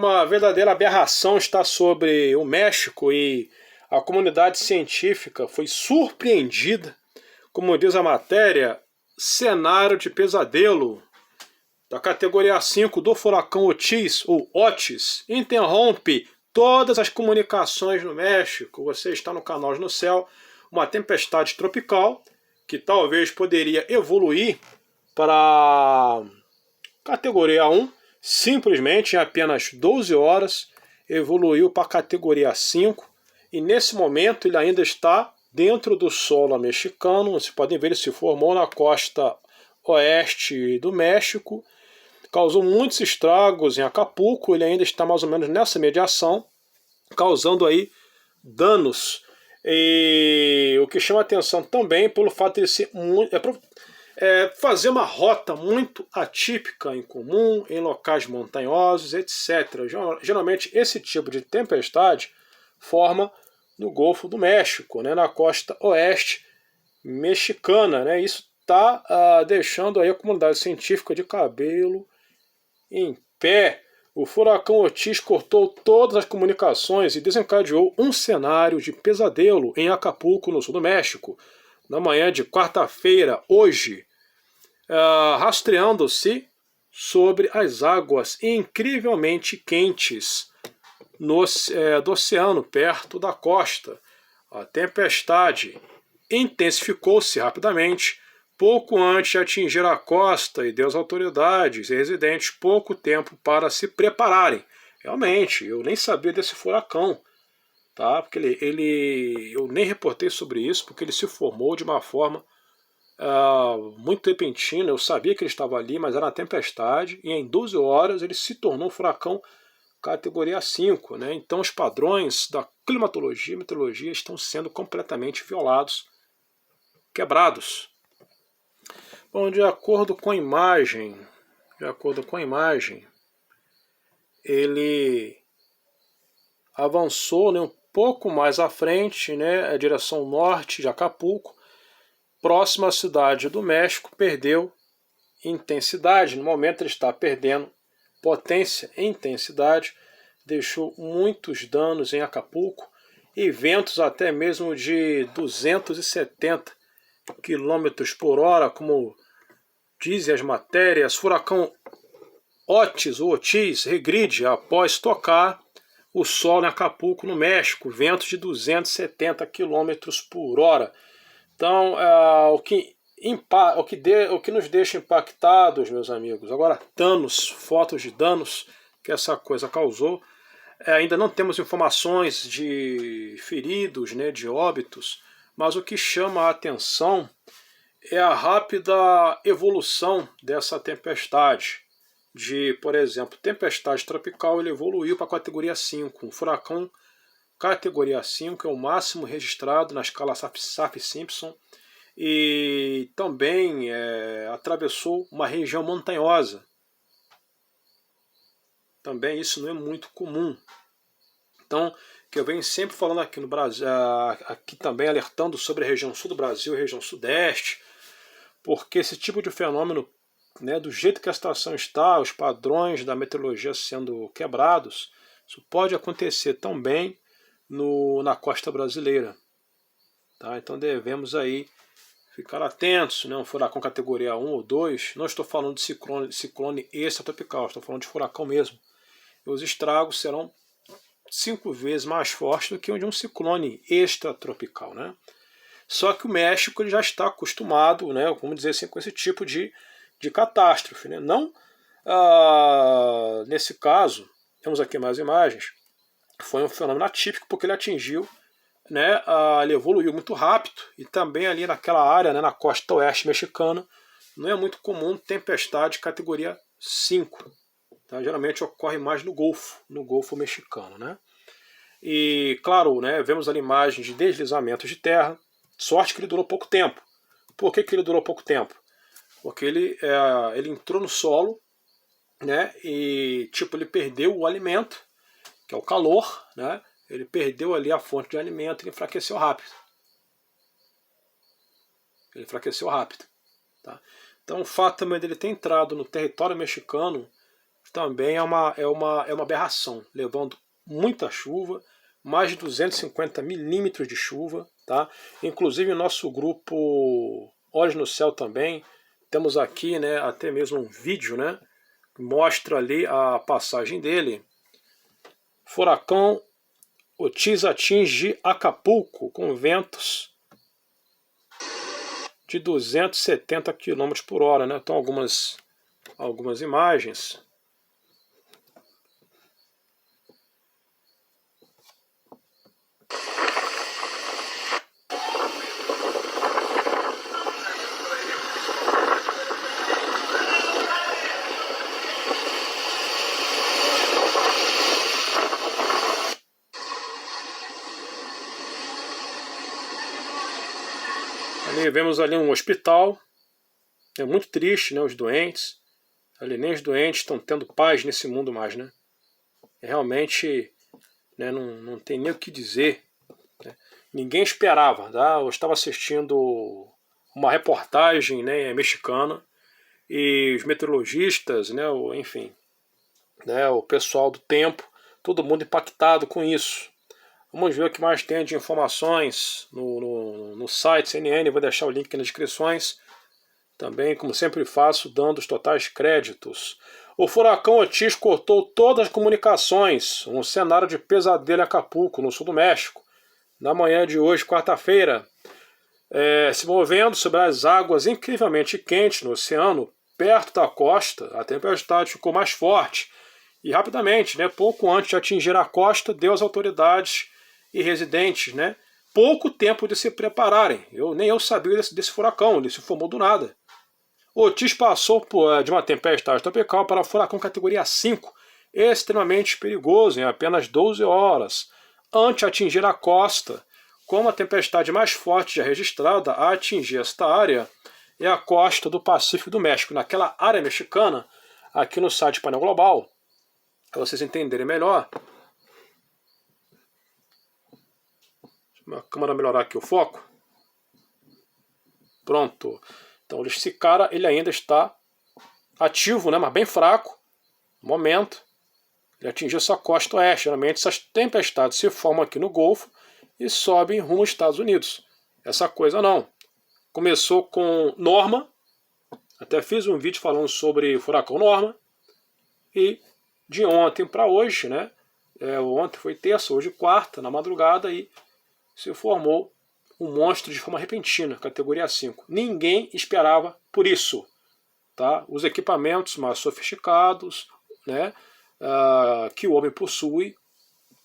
Uma verdadeira aberração está sobre o México e a comunidade científica foi surpreendida, como diz a matéria, cenário de pesadelo da categoria 5 do furacão Otis, ou Otis, interrompe todas as comunicações no México. Você está no canal no Céu, uma tempestade tropical que talvez poderia evoluir para categoria 1, simplesmente em apenas 12 horas, evoluiu para a categoria 5 e nesse momento ele ainda está dentro do solo mexicano. Vocês podem ver, ele se formou na costa oeste do México, causou muitos estragos em Acapulco, ele ainda está mais ou menos nessa mediação, causando aí danos. E o que chama atenção também pelo fato de ele ser muito, fazer uma rota muito atípica, incomum, em locais montanhosos, etc. Geralmente esse tipo de tempestade forma no Golfo do México, né, na costa oeste mexicana, né. Isso está deixando aí a comunidade científica de cabelo em pé. O furacão Otis cortou todas as comunicações e desencadeou um cenário de pesadelo em Acapulco, no sul do México, na manhã de quarta-feira, hoje, rastreando-se sobre as águas incrivelmente quentes do oceano, perto da costa. A tempestade intensificou-se rapidamente, pouco antes de atingir a costa, e deu às autoridades e residentes pouco tempo para se prepararem. Realmente, eu nem sabia desse furacão, tá? Porque eu nem reportei sobre isso, porque ele se formou de uma forma muito repentina. Eu sabia que ele estava ali, mas era uma tempestade, e em 12 horas ele se tornou um furacão categoria 5, né? Então os padrões da climatologia e meteorologia estão sendo completamente violados, quebrados. Bom, de acordo com a imagem, ele avançou, né, um pouco mais à frente, né, a direção norte de Acapulco, próximo à cidade do México, perdeu intensidade. No momento ele está perdendo potência e intensidade, deixou muitos danos em Acapulco e ventos até mesmo de 270 km por hora, como dizem as matérias. Furacão Otis regride após tocar o solo em Acapulco, no México, ventos de 270 km por hora. Então, o que nos deixa impactados, meus amigos. Agora, fotos de danos que essa coisa causou. Ainda não temos informações de feridos, né, de óbitos, mas o que chama a atenção é a rápida evolução dessa tempestade. Por exemplo, tempestade tropical, ele evoluiu para a categoria 5. Um furacão categoria 5 é o máximo registrado na escala Saffir-Simpson, e também atravessou uma região montanhosa. Também isso não é muito comum. Então, que eu venho sempre falando aqui no Brasil, aqui também alertando sobre a região sul do Brasil e a região sudeste, porque esse tipo de fenômeno, né, do jeito que a situação está, os padrões da meteorologia sendo quebrados, isso pode acontecer também na costa brasileira. Tá? Então devemos aí ficar atentos, né? Um furacão categoria 1 ou 2, não estou falando de ciclone extratropical, estou falando de furacão mesmo. E os estragos serão 5 vezes mais fortes do que o de um ciclone extratropical, né? Só que o México ele já está acostumado, né, vamos dizer assim, com esse tipo de catástrofe, né? Não, nesse caso, temos aqui mais imagens, foi um fenômeno atípico porque ele atingiu, né, ele evoluiu muito rápido, e também ali naquela área, né, na costa oeste mexicana, não é muito comum tempestade categoria 5. Tá? Geralmente ocorre mais no Golfo mexicano, né? E claro, né, vemos ali imagens de deslizamentos de terra. Sorte que ele durou pouco tempo. Por que ele durou pouco tempo? Porque ele entrou no solo, né, e ele perdeu o alimento, que é o calor, né? Ele perdeu ali a fonte de alimento e enfraqueceu rápido. Tá? Então o fato também dele ter entrado no território mexicano também é uma aberração, levando muita chuva, mais de 250 milímetros de chuva, tá? Inclusive nosso grupo Olhos no Céu também, temos aqui, né, até mesmo um vídeo, né, que mostra ali a passagem dele. Furacão Otis atinge Acapulco com ventos de 270 km por hora, né? Então algumas imagens. Ali vemos ali um hospital, é muito triste, né, os doentes, ali nem os doentes estão tendo paz nesse mundo mais, né? Realmente, né, não tem nem o que dizer, né? Ninguém esperava, tá? Eu estava assistindo uma reportagem, né, mexicana, e os meteorologistas, né, enfim, né, o pessoal do tempo, todo mundo impactado com isso. Vamos ver o que mais tem de informações no site CNN, vou deixar o link aqui nas descrições. Também, como sempre faço, dando os totais créditos. O furacão Otis cortou todas as comunicações, um cenário de pesadelo em Acapulco, no sul do México. Na manhã de hoje, quarta-feira, se movendo sobre as águas incrivelmente quentes no oceano, perto da costa, a tempestade ficou mais forte. E rapidamente, né, pouco antes de atingir a costa, deu às autoridades e residentes, né, pouco tempo de se prepararem. Nem eu sabia desse furacão, ele se formou do nada. Otis passou de uma tempestade tropical para um furacão categoria 5, extremamente perigoso, em apenas 12 horas, antes de atingir a costa. Como a tempestade mais forte já registrada a atingir esta área é a costa do Pacífico do México, naquela área mexicana, aqui no site Painel Global, para vocês entenderem melhor. A câmera melhorar aqui o foco. Pronto. Então esse cara ele ainda está ativo, né, mas bem fraco. No momento, ele atingiu essa costa oeste. Geralmente essas tempestades se formam aqui no Golfo e sobem rumo aos Estados Unidos. Essa coisa não. Começou com Norma. Até fiz um vídeo falando sobre o furacão Norma. E de ontem para hoje, né? Ontem foi terça, hoje quarta, na madrugada, e se formou um monstro de forma repentina, categoria 5. Ninguém esperava por isso. Tá? Os equipamentos mais sofisticados, né, que o homem possui,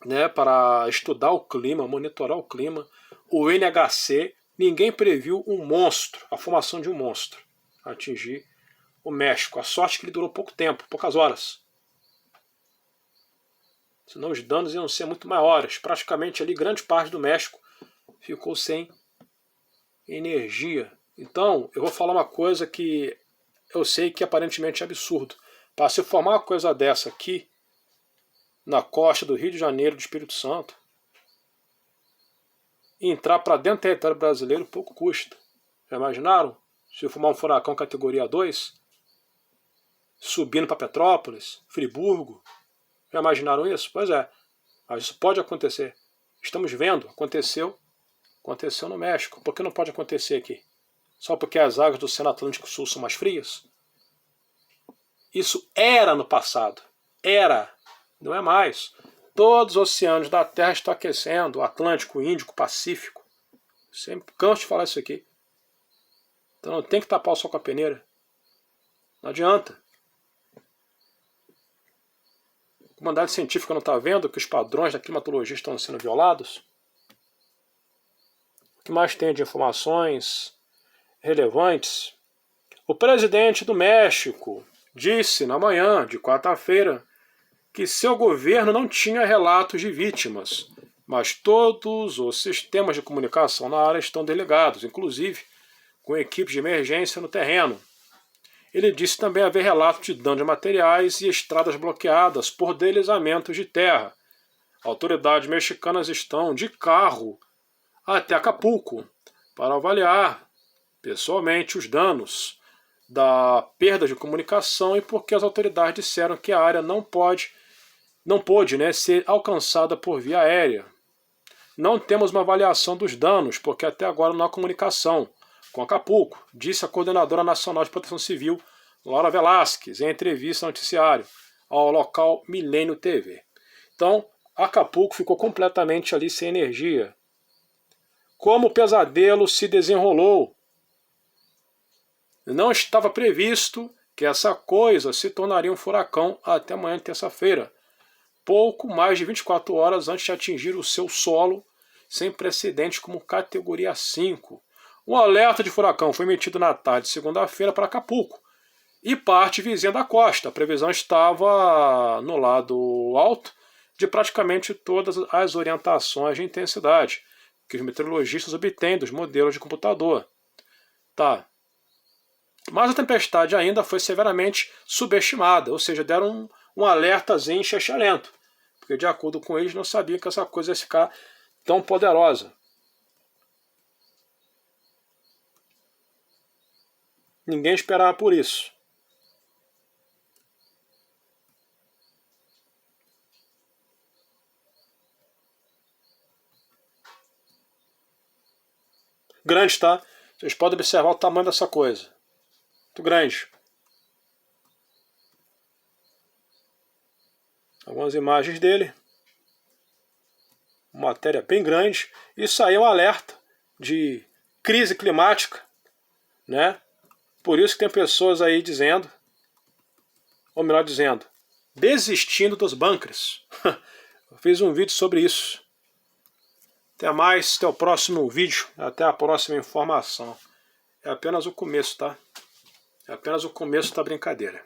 né, para estudar o clima, monitorar o clima, o NHC, ninguém previu um monstro, a formação de um monstro, atingir o México. A sorte que ele durou pouco tempo, poucas horas. Senão os danos iam ser muito maiores. Praticamente ali grande parte do México ficou sem energia. Então, eu vou falar uma coisa que eu sei que aparentemente é absurdo. Para se formar uma coisa dessa aqui, na costa do Rio de Janeiro, do Espírito Santo, e entrar para dentro do território brasileiro, pouco custa. Já imaginaram? Se formar um furacão categoria 2, subindo para Petrópolis, Friburgo, já imaginaram isso? Pois é, mas isso pode acontecer. Estamos vendo, aconteceu no México. Por que não pode acontecer aqui? Só porque as águas do Oceano Atlântico Sul são mais frias? Isso era no passado. Era. Não é mais. Todos os oceanos da Terra estão aquecendo. O Atlântico, o Índico, o Pacífico. Sempre canso de falar isso aqui. Então não tem que tapar o sol com a peneira. Não adianta. A comunidade científica não está vendo que os padrões da climatologia estão sendo violados? O que mais tem de informações relevantes? O presidente do México disse na manhã de quarta-feira que seu governo não tinha relatos de vítimas, mas todos os sistemas de comunicação na área estão delegados, inclusive com equipes de emergência no terreno. Ele disse também haver relatos de dano de materiais e estradas bloqueadas por deslizamentos de terra. Autoridades mexicanas estão de carro até Acapulco para avaliar pessoalmente os danos. da perda de comunicação e porque as autoridades disseram que a área não pôde, né, ser alcançada por via aérea. Não temos uma avaliação dos danos, porque até agora não há comunicação com Acapulco, disse a Coordenadora Nacional de Proteção Civil, Laura Velasquez, em entrevista ao noticiário ao local Milênio TV. Então, Acapulco ficou completamente ali sem energia. Como o pesadelo se desenrolou? Não estava previsto que essa coisa se tornaria um furacão até amanhã, terça-feira, pouco mais de 24 horas antes de atingir o seu solo, sem precedentes como categoria 5. Um alerta de furacão foi emitido na tarde de segunda-feira para Acapulco e parte vizinha da costa. A previsão estava no lado alto de praticamente todas as orientações de intensidade que os meteorologistas obtêm dos modelos de computador. Tá. Mas a tempestade ainda foi severamente subestimada, ou seja, deram um alertazinho xixelento, porque de acordo com eles não sabiam que essa coisa ia ficar tão poderosa. Ninguém esperava por isso. Grande, tá? Vocês podem observar o tamanho dessa coisa. Muito grande. Algumas imagens dele. Uma matéria bem grande. Isso aí é um alerta de crise climática, né? Por isso que tem pessoas aí dizendo, ou melhor dizendo, desistindo dos bunkers. Eu fiz um vídeo sobre isso. Até mais, até o próximo vídeo, até a próxima informação. É apenas o começo, tá? É apenas o começo da brincadeira.